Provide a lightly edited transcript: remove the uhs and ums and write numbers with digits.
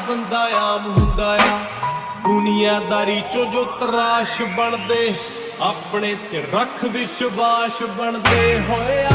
ਬੰਦਾ ਆਮ ਹੁੰਦਾ ਆ। ਦੁਨੀਆਦਾਰੀ ਚੋਂ ਜੋ ਤਰਾਸ਼ ਬਣਦੇ, ਆਪਣੇ ਤੇ ਰੱਖ ਵਿਸ਼ਵਾਸ ਬਣਦੇ ਹੋਏ